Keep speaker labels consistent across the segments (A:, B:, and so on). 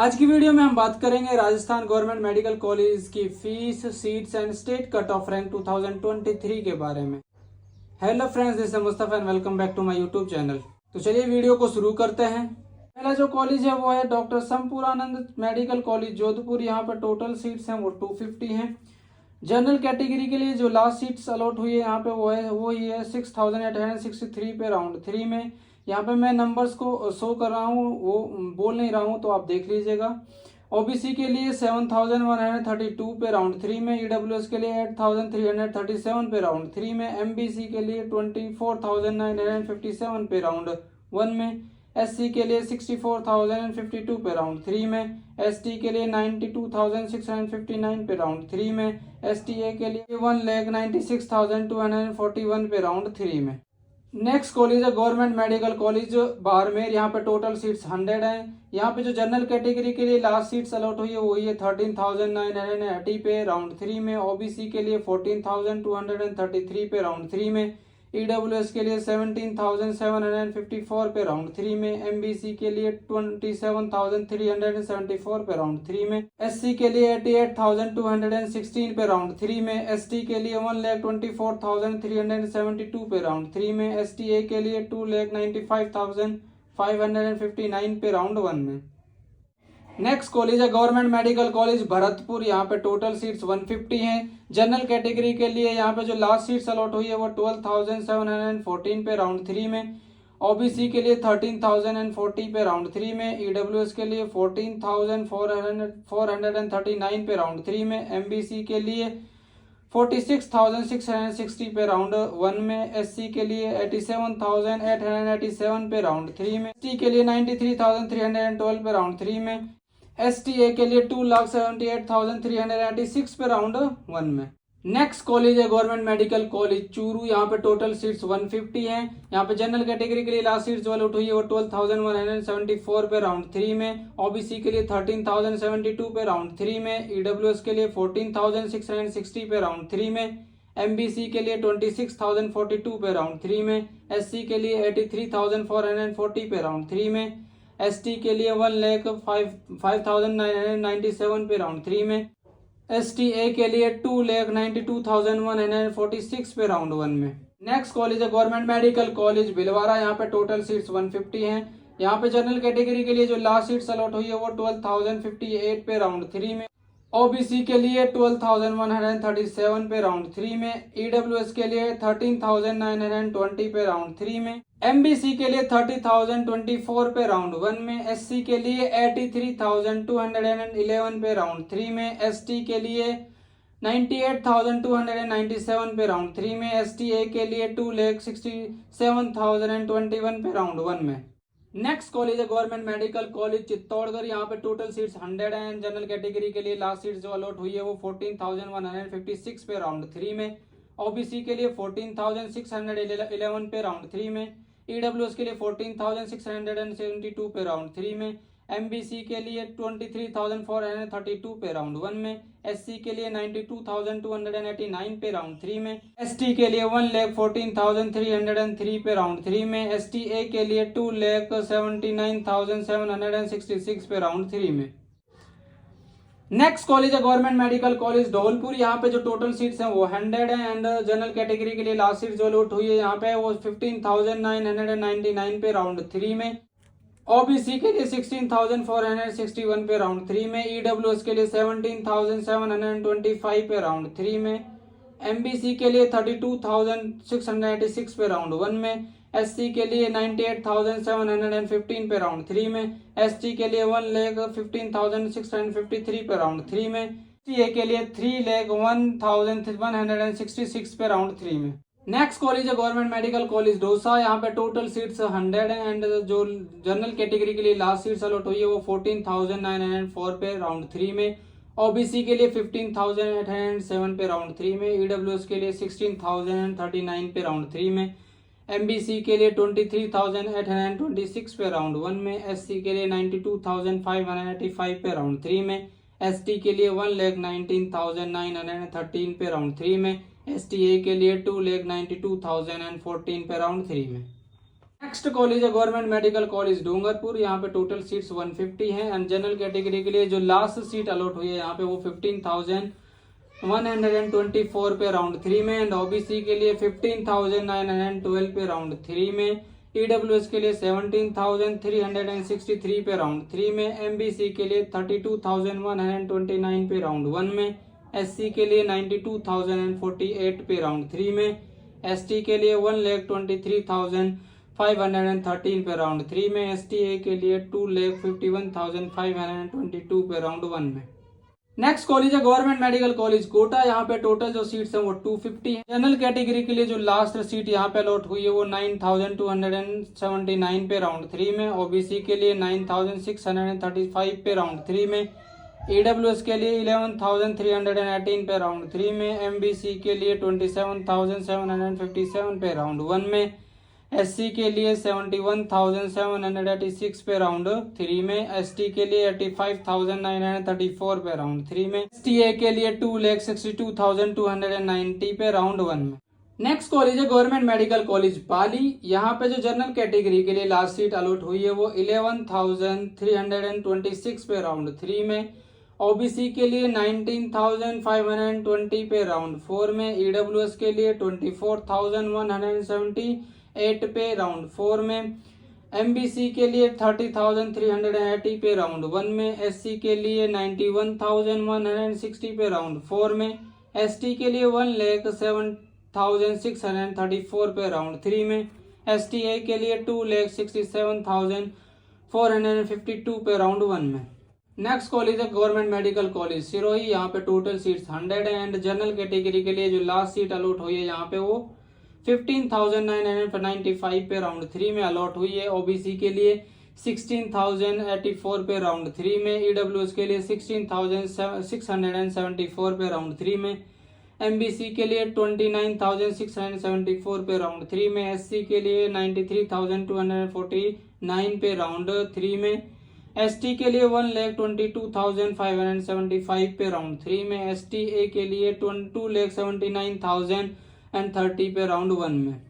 A: आज की वीडियो में हम बात करेंगे राजस्थान गवर्नमेंट मेडिकल कॉलेज की fees, seats and state cut off rank 2023 के बारे में। Hello friends, this is Mustafa and welcome back to my YouTube channel. तो चलिए वीडियो को शुरू करते हैं। पहला जो कॉलेज है वो है doctor Sampurnanand medical college Jodhpur. यहाँ पर टोटल सीट्स हैं वो 250 हैं। जनरल कैटेगरी के लिए जो लास्ट सीट्स अलॉट हुई है यहाँ पे वो ही है 6863 पे राउंड 3 में। यहाँ पे मैं नंबर्स को शो कर रहा हूँ, वो बोल नहीं रहा हूँ, तो आप देख लीजिएगा। ओबीसी के लिए 7132 पे राउंड 3 में, ईडब्ल्यूएस के लिए 8337 पे राउंड 3 में, एमबीसी के लिए 24957 पे राउंड 1 में, एससी के लिए 64052 पे राउंड 3 में, एसटी के लिए 92659 पे राउंड 3 में, एसटीए के लिए 1,96,241 पे राउंड 3 में। नेक्स्ट कॉलेज है गवर्नमेंट मेडिकल कॉलेज बाड़मेर। यहाँ पे टोटल सीट्स 100 हैं। यहाँ पे जो जनरल कैटेगरी के लिए लास्ट सीट्स अलॉट हुई है वो ये 13,980 पे राउंड 3 में, ओबीसी के लिए 14,233 पे राउंड 3 में, ईडब्ल्यूएस के लिए 17,754 पे राउंड 3 में, एमबीसी के लिए 27,374 पे राउंड 3 में, एससी के लिए 88,216 पे राउंड 3 में, एसटी के लिए 1,24,372 पे राउंड 3 में, एसटीए के लिए 2,95,559 पे राउंड 1 में। नेक्स्ट कॉलेज है गवर्नमेंट मेडिकल कॉलेज भरतपुर। यहाँ पे टोटल सीट्स 150 हैं। जनरल कैटेगरी के लिए यहाँ पे जो लास्ट सीट्स अलॉट हुई है वो 12,714 पे राउंड 3 में, ओबीसी के लिए 13,040 पे राउंड 3 में, ईडब्ल्यूएस के लिए 14,439 पे राउंड 3 में, एमबीसी के लिए 46,660 पे राउंड 1 में, एससी के लिए 87,887 पे राउंड 3 में, एसटी के लिए 93,312 पे राउंड 3 में, एसटीए के लिए 2,78,386 पे राउंड 1 में। नेक्स्ट कॉलेज है गवर्नमेंट मेडिकल कॉलेज चूरू। यहाँ पे टोटल सीट्स 150 हैं। यहाँ पे जनरल कैटेगरी के लिए लास्ट सीट्स जो अलॉट हुई है वो 12,174 पे राउंड 3 में, ओबीसी के लिए 13,072 पे राउंड 3 में, ईडब्ल्यूएस के लिए 14,660 पे राउंड 3 में, एमबीसी के लिए 26,042 पे राउंड 3 में, एससी के लिए 83,440 पे राउंड 3 में, एसटी के लिए 1,05,997 पे राउंड 3 में, एसटीए के लिए 2,92,146 पे राउंड 1 में। नेक्स्ट कॉलेज है गवर्नमेंट मेडिकल कॉलेज भिलवाड़ा। यहाँ पे टोटल सीट्स 150 हैं। यहाँ पे जनरल कैटेगरी के लिए जो लास्ट सीट्स अलॉट हुई है वो 12,058 पे राउंड 3 में, ओबीसी के लिए 12,137 पे राउंड 3 में, ईडब्ल्यूएस के लिए 13,920 पे राउंड 3 में, एमबीसी के लिए 30,024 पे राउंड 1 में, एससी के लिए 83,211 पे राउंड 3 में, एसटी के लिए 98,297 पे राउंड 3 में, एसटीए के लिए 2,67,021 पे राउंड 1 में। नेक्स्ट कॉलेज है गवर्नमेंट मेडिकल कॉलेज चित्तौड़गढ़। यहाँ पे टोटल सीट्स 100 हैं। जनरल कैटेगरी के लिए लास्ट सीट्स जो अलॉट हुई है वो 14,156 पे राउंड 3 में, ओबीसी के लिए 14,611 पे राउंड 3 में, ईडब्ल्यूएस के लिए 14,672 पे राउंड 3 में, एमबीसी के लिए 23,432 पे राउंड 1 में, एससी के लिए 92,289 पे राउंड 3 में, एसटी के लिए 1,14,303 पे राउंड 3 में, एसटीए के लिए 2,79,766 पे राउंड 3 में। नेक्स्ट कॉलेज है गवर्नमेंट मेडिकल कॉलेज धौलपुर। यहाँ पे जो टोटल सीट्स हैं वो 100 हैं एंड जनरल कैटेगरी के लिए लास्ट सीट जो अलॉट हुई है यहाँ पे वो 15,999 पे राउंड 3 में, ओबीसी के लिए 16,461 पे राउंड 3 में, ईडब्ल्यूएस के लिए 17,725 पे राउंड 3 में, एमबीसी के लिए 32,686 पे राउंड 1 में, एससी के लिए 98,715 पे राउंड 3 में, एसटी के लिए 1,15,653 पे राउंड 3 में, एसटीए के लिए 3,01,166 पे राउंड 3 में। नेक्स्ट कॉलेज है गवर्नमेंट मेडिकल कॉलेज डोसा। यहाँ पे टोटल सीट्स 100 हैं एंड जो जनरल कैटेगरी के लिए लास्ट सीट्स अलॉट हुई है वो 14,904 पे राउंड 3 में, ओबीसी के लिए 15,807 पे राउंड 3 में, ईडब्ल्यूएस के लिए 16,039 पे राउंड 3 में, एमबीसी के लिए 23,826 पे राउंड 1 में, एससी के लिए 92,585 पे राउंड 3 में, एसटी के लिए 1,19,913 पे राउंड 3 में, एसटीए के लिए 2,92,014 पे राउंड 3 में। नेक्स्ट कॉलेज है गवर्नमेंट मेडिकल कॉलेज डूंगरपुर। यहाँ पे टोटल सीट्स 150 हैं एंड जनरल कैटेगरी के लिए जो लास्ट सीट अलॉट हुई है यहाँ पे वो 15,124 पे राउंड 3 में एंड ओबीसी के लिए 15,912 पे राउंड 3 में, ईडब्ल्यूएस के लिए 17,363 पे राउंड 3 में, एमबीसी के लिए 32,129 पे राउंड 1 में, एससी के लिए 92,048 पे राउंड 3 में, एसटी के लिए 1,23,513 पे राउंड 3 में, एसटीए के लिए 2,51,522 पे राउंड 1 में। नेक्स्ट कॉलेज है गवर्नमेंट मेडिकल कॉलेज कोटा। यहाँ पे टोटल जो सीट्स हैं वो 250 है। जनरल कैटेगरी के लिए जो लास्ट सीट यहाँ पे अलॉट हुई है वो 9,279 पे राउंड 3 में, ओबीसी के लिए 9,635 पे राउंड 3 में, ईडब्ल्यूएस के लिए 11,318 पे राउंड 3 में, एमबीसी के लिए 27,757 पे राउंड 1 में, एससी के लिए 71,786 पे राउंड 3 में, एसटी के लिए 85,934 पे राउंड 3 में, एसटीए के लिए 2,62,290 पे राउंड 1 में। नेक्स्ट कॉलेज है गवर्नमेंट मेडिकल कॉलेज पाली। यहाँ पे जो जनरल कैटेगरी के लिए लास्ट सीट अलॉट हुई है वो 11,326 पे राउंड 3 में, ओबीसी के लिए 19,520 पे राउंड 4 में, ईडब्ल्यूएस के लिए 24,178 पे राउंड 4 में, एमबीसी के लिए 30,380 पे राउंड 1 में, एससी के लिए 91,160 पे राउंड 4 में, एसटी के लिए 1,07,634 पे राउंड 3 में, एसटीए के लिए 2,67,452 पे राउंड 1 में। नेक्स्ट कॉलेज है गवर्नमेंट मेडिकल कॉलेज सिरोही। यहाँ पे टोटल सीट्स 100 है एंड जनरल कैटेगरी के लिए जो लास्ट सीट अलॉट हुई है यहाँ पे वो 15,995 पे राउंड 3 में अलॉट हुई है, ओबीसी के लिए 16,084 पे राउंड 3 में, ईडब्ल्यूएस के लिए 16,674 पे राउंड 3 में, एमबीसी के लिए 29,674 पे राउंड 3 में, एससी के लिए 93,249 पे राउंड 3 में, एसटी के लिए 1,22,575 पे राउंड 3 में, एसटीए के लिए 2,79,030 पे राउंड 1 में।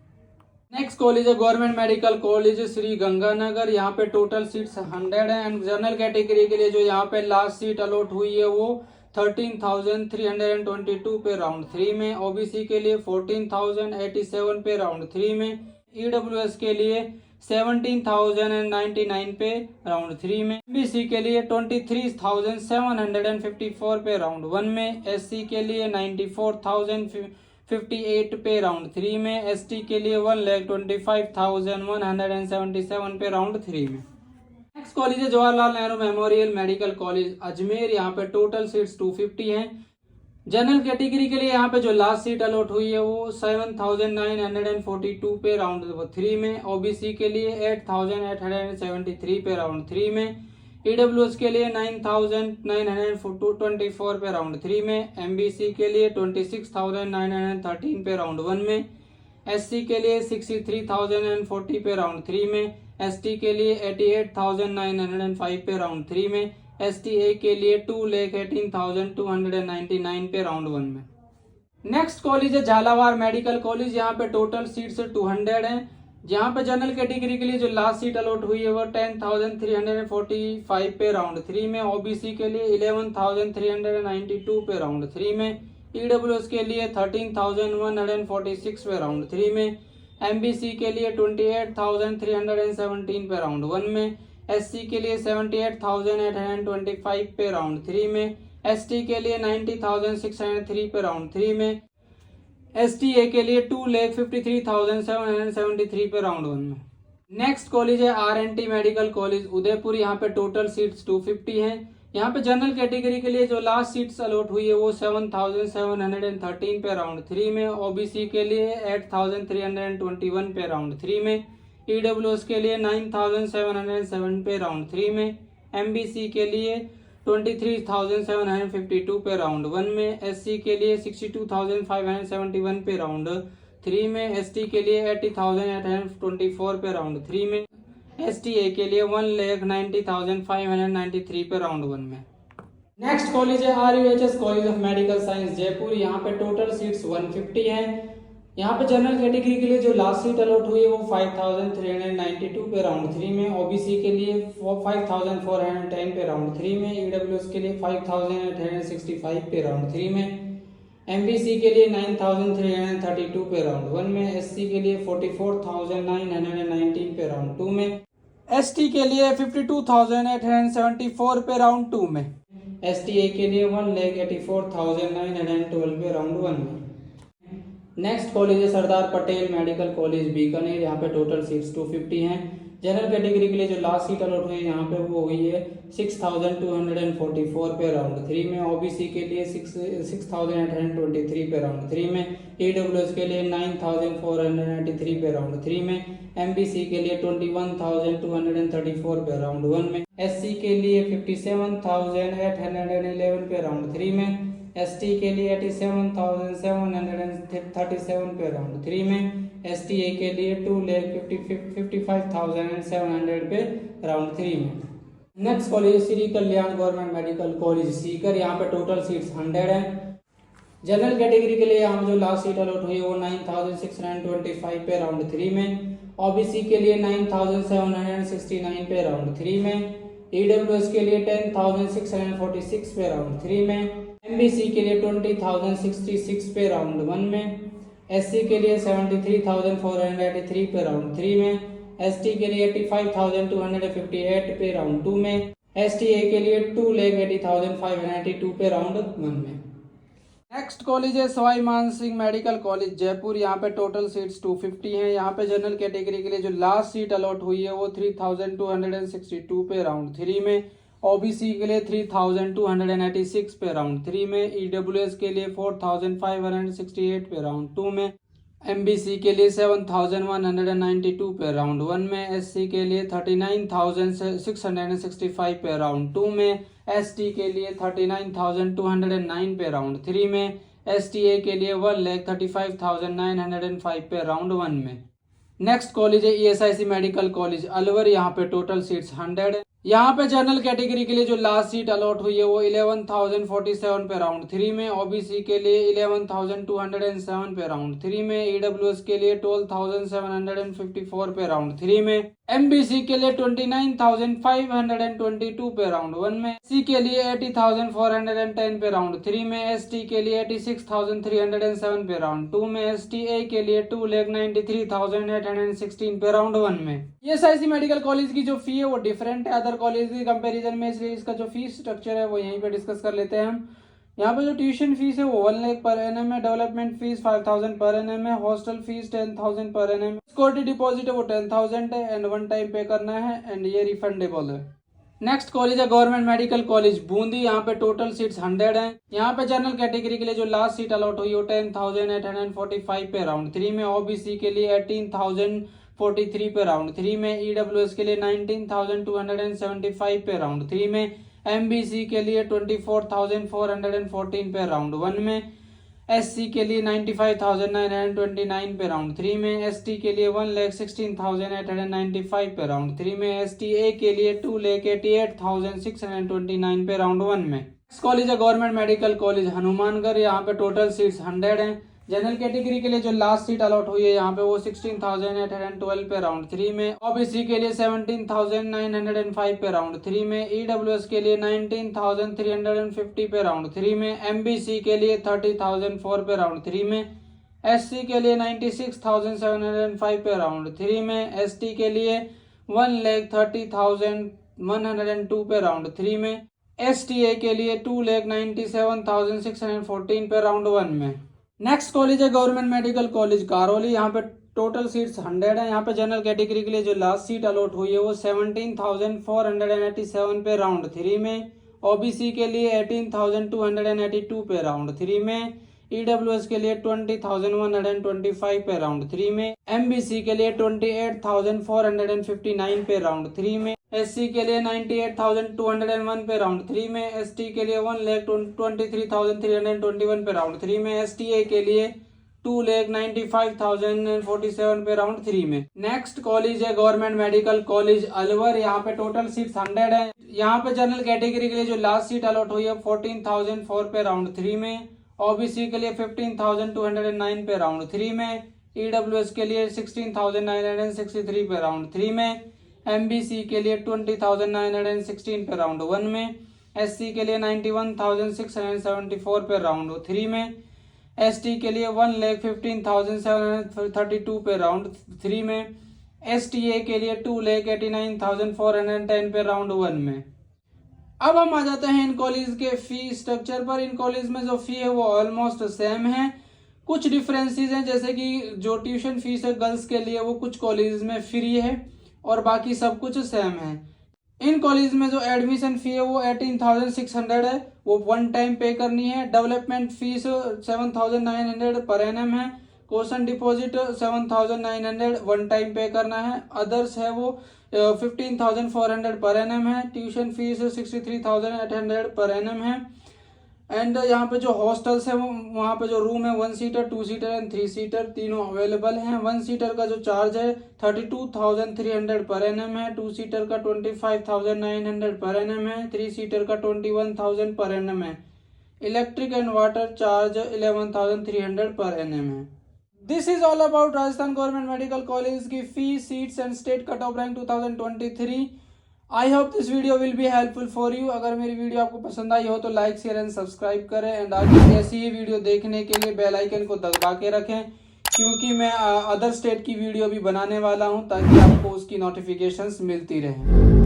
A: नेक्स्ट कॉलेज है government medical college Shri Ganganagar. यहाँ पे टोटल सीट्स 100 है एंड जनरल कैटेगरी के लिए जो यहाँ पे लास्ट सीट अलॉट हुई है वो 13,322 पे राउंड 3 में, ओबीसी के लिए 14,087 पे राउंड 3 में, ईडब्ल्यूएस के लिए 17,099 पे राउंड 3 में, एमबीसी के लिए 23,754 पे राउंड 1 में, एससी के लिए 94,058 पे राउंड 3 में, एसटी के लिए 1,25,177 पे राउंड 3 में। नेक्स्ट कॉलेज है Jawaharlal Nehru memorial medical college Ajmer. यहाँ पे टोटल सीट्स 250 हैं। जनरल कैटेगरी के लिए यहाँ पे जो लास्ट सीट अलॉट हुई है वो 7,942 पे राउंड 3 में, ओबीसी के लिए 8,873 पे राउंड 3 में, ईडब्ल्यूएस के लिए 9,924 पे राउंड 3 में, एमबीसी के लिए 26,913 पे राउंड 1 में, एससी के लिए 63,040 पे राउंड 3 में, एसटी के लिए 88,905 पे राउंड 3 में, एसटीए के लिए 2,18,299 पे राउंड 1 में। नेक्स्ट कॉलेज है झालावाड़ मेडिकल कॉलेज। यहाँ पे टोटल सीट्स 200 हैं। जहाँ पे जनरल कैटेगरी के लिए जो लास्ट सीट अलॉट हुई है वो 10,345 पे राउंड 3 में, ओबीसी के लिए 11,392 पे राउंड 3 में, ईडब्ल्यूएस के लिए 13,146 पे राउंड 3 में, एमबीसी के लिए 28,317 पे राउंड 1 में, एससी के लिए 78,825 पे राउंड 3 में, एसटी के लिए 90,603 पे राउंड 3 में, एसटीए के लिए 2,53,773 पे राउंड 1 में। नेक्स्ट कॉलेज है आरएनटी मेडिकल कॉलेज उदयपुर। यहाँ पे टोटल सीट्स 250 हैं। यहाँ पे जनरल कैटेगरी के लिए जो लास्ट सीट्स अलॉट हुई है वो 7,713 पे राउंड 3 में, ओबीसी के लिए 8,321 पे राउंड 3 में, ईडब्ल्यूएस के लिए 9,707 पे राउंड 3 में, एमबीसी के लिए 23,752 पे राउंड 1 में, एससी के लिए 62,571 पे राउंड 3 में, एसटी के लिए 80,824 पे राउंड 3 में, एसटीए के लिए 1,90,593 पे राउंड 1 में। नेक्स्ट कॉलेज है RUHS college of medical science Jaipur. यहाँ पे टोटल सीट्स 150 हैं। यहाँ पे जनरल कैटेगरी के लिए जो लास्ट सीट अलॉट हुई है वो 5392 पे राउंड 3 में, ओबीसी के लिए 5410 पे राउंड 3 में, ईडब्ल्यूएस के लिए 5865 पे राउंड 3 में, एमबीसी के लिए 9332 पे राउंड 1 में, एससी के लिए 44919 पे राउंड 2 में, एसटी के लिए 52874 पे राउंड 2 में, एसटीए के लिए 1,84,912 पे राउंड 1 में। नेक्स्ट कॉलेज है सरदार पटेल मेडिकल कॉलेज बीकानेर। यहाँ पे टोटल सीट्स 250 हैं। जनरल कैटेगरी के लिए जो लास्ट सीट अलॉट हुई है यहाँ पे वो हुई है 6244 पे राउंड 3 में, ओबीसी के लिए 6823 पे राउंड 3 में, ईडब्ल्यूएस के लिए 9483 पे राउंड 3 में, एमबीसी के लिए 21234 पे राउंड 1 में, एससी के लिए 57811 पे राउंड 3 में, एसटी के लिए 87,737 पे राउंड 3 में, एसटीए के लिए 2,55,700 पे राउंड 3 में। Next college Shri Kalyan government medical college Sikar. यहाँ पे टोटल सीट्स 100 हैं। जनरल कैटेगरी के लिए यहाँ जो लास्ट सीट अलॉट हुई है वो 9625 पे राउंड 3 में, ओबीसी के लिए 9769 पे राउंड 3 में, ईडब्ल्यूएस के लिए 10,646 पे राउंड 3 में, एमबीसी के लिए 20,066 पे राउंड 1 में, एससी के लिए 73,483 पे राउंड 3 में, एसटी के लिए 85,258 पे राउंड 2 में, एसटीए के लिए 2,80,592 पे राउंड 1 में। नेक्स्ट कॉलेज है सवाई मानसिंह मेडिकल कॉलेज जयपुर। यहाँ पे टोटल सीट्स 250 हैं। यहाँ पे जनरल कैटेगरी के लिए जो लास्ट सीट अलॉट हुई है वो 3262 पे राउंड 3 में, ओबीसी के लिए 3286 पे राउंड 3 में, ईडब्ल्यूएस के लिए 4568 पे राउंड 2 में, एमबीसी के लिए 7192 पे राउंड 1 में, एससी के लिए 39,665 पे राउंड 2 में, एसटी के लिए 39,209 पे राउंड 3 में, एसटीए के लिए 1,35,905 पे राउंड 1 में। नेक्स्ट कॉलेज है ईएसआईसी मेडिकल कॉलेज अलवर। यहाँ पे टोटल सीट्स 100 है। यहाँ पे जनरल कैटेगरी के लिए जो लास्ट सीट अलॉट हुई है वो 11,047 पे राउंड 3 में, ओबीसी के लिए 11,207 पे राउंड 3 में, ईडब्ल्यूएस के लिए 12,754 पे राउंड 3 में, एमबीसी के लिए 29,522 पे राउंड 1 में, सी के लिए 80,410 पे राउंड 3 में, एसटी के लिए 86,307 पे राउंड 2 में, एसटीए के लिए 2,93,816 पे राउंड 1 में। ईएसआईसी मेडिकल कॉलेज की जो फी है वो डिफरेंट है अदर कॉलेज के कंपैरिजन में, इसलिए इसका जो फीस स्ट्रक्चर है वो यहीं पे डिस्कस कर लेते हैं हम। यहाँ पे जो ट्यूशन फीस है वो 1 लाख पर एनएम है, डेवलपमेंट फीस 5,000 पर एनएम है, हॉस्टल फीस 10,000 पर एनएम है, सिक्योरिटी डिपॉजिट है वो 10,000 है एंड 1 टाइम पे करना है एंड ये रिफंडेबल है। नेक्स्ट कॉलेज है गवर्नमेंट मेडिकल कॉलेज बूंदी। यहाँ पे टोटल सीट्स 100 हैं। यहाँ पे जनरल कैटेगरी के लिए जो लास्ट सीट अलॉट हुई है 10,845 पे राउंड 3 में, ओबीसी के लिए 18,043 पे राउंड 3 में, ईडब्ल्यूएस के लिए 19,275 पे राउंड 3 में, एमबीसी के लिए 24,414 पे राउंड 1 में, एससी के लिए 95,929 पे राउंड 3 में, एसटी के लिए 1,16,895 पे राउंड 3 में, एसटीए के लिए 2,88,629 पे राउंड 1 में। नेक्स्ट कॉलेज है गवर्नमेंट मेडिकल कॉलेज हनुमानगढ़। यहाँ पे टोटल सीट्स 100 हैं। जनरल कैटेगरी के लिए जो लास्ट सीट अलॉट हुई है यहाँ पे वो 16,812 पे राउंड 3 में, ओबीसी के लिए 17,905 पे राउंड 3 में, ईडब्ल्यूएस के लिए 19,350 पे राउंड 3 में, एमबीसी के लिए 30,004 पे राउंड 3 में, एससी के लिए 96,705 पे राउंड 3 में, एसटी के लिए 1,30,102 पे राउंड 3 में, एसटीए के लिए 2,97,614 पे राउंड 1 में। नेक्स्ट कॉलेज है गवर्नमेंट मेडिकल कॉलेज गारोली। यहाँ पे टोटल सीट्स 100 है। यहाँ पे जनरल कैटेगरी के लिए जो लास्ट सीट अलॉट हुई है वो 17,487 पे राउंड 3 में, ओबीसी के लिए 18,282 पे राउंड 3 में, ईडब्ल्यूएस के लिए 20,125 पे राउंड 3 में, एमबीसी के लिए 28,459 पे राउंड 3 में, एससी के लिए 98,201 पे राउंड 3 में, एसटी के लिए 1,23,321 पे राउंड 3 में, एसटीए के लिए 2,95,047 पे राउंड 3 में। नेक्स्ट कॉलेज है गवर्नमेंट मेडिकल कॉलेज अलवर। यहाँ पे टोटल सीट्स 100 है। यहाँ पे जनरल कैटेगरी के लिए जो लास्ट सीट अलॉट हुई है 14,004 पे राउंड 3 में, ओबीसी के लिए 15,209 पे राउंड 3 में, ईडब्ल्यूएस के लिए 16,963 पे राउंड 3 में, एमबीसी के लिए 20,916 पे राउंड 1 में, एससी के लिए 91,674 पे राउंड 3 में, एसटी के लिए 1,15,732 पे राउंड 3 में, एसटीए के लिए 2,89,410 पे राउंड 1 में। अब हम आ जाते हैं इन कॉलेज के फी स्ट्रक्चर पर। इन कॉलेज में जो फी है वो ऑलमोस्ट सेम है, कुछ डिफरेंसेस हैं, जैसे कि जो ट्यूशन फीस है गर्ल्स के लिए वो कुछ कॉलेज में फ्री है और बाकी सब कुछ सेम है। इन कॉलेज में जो एडमिशन फी है वो 18,600 है, वो वन टाइम पे करनी है। डेवलपमेंट फीस 7,900 पर एनम है। क्वेश्चन डिपॉजिट 7,900 वन टाइम पे करना है। अदर्स है वो 15,400 पर एनम है। ट्यूशन फीस 63,800 पर एनम है। एंड यहाँ पे जो हॉस्टल्स है वहाँ पे जो रूम है 1 सीटर 2 सीटर एंड 3 सीटर तीनों अवेलेबल हैं। 1 सीटर का जो चार्ज है 32,300 पर एनम है। 2 सीटर का 25,900 पर एनम है। 3 सीटर का 21,000 पर एनम है। इलेक्ट्रिक एंड वाटर चार्ज 11,300 पर एनम है। This is all about Rajasthan government medical college की fee, seats and state cut off rank 2023। I hope this video will be helpful for you. अगर मेरी वीडियो आपको पसंद आई हो तो लाइक शेयर एंड सब्सक्राइब करें एंड आगे ऐसी ही वीडियो देखने के लिए बेल आइकन को दबा के रखें, क्योंकि मैं अदर स्टेट की वीडियो भी बनाने वाला हूं ताकि आपको उसकी नोटिफिकेशंस मिलती रहें।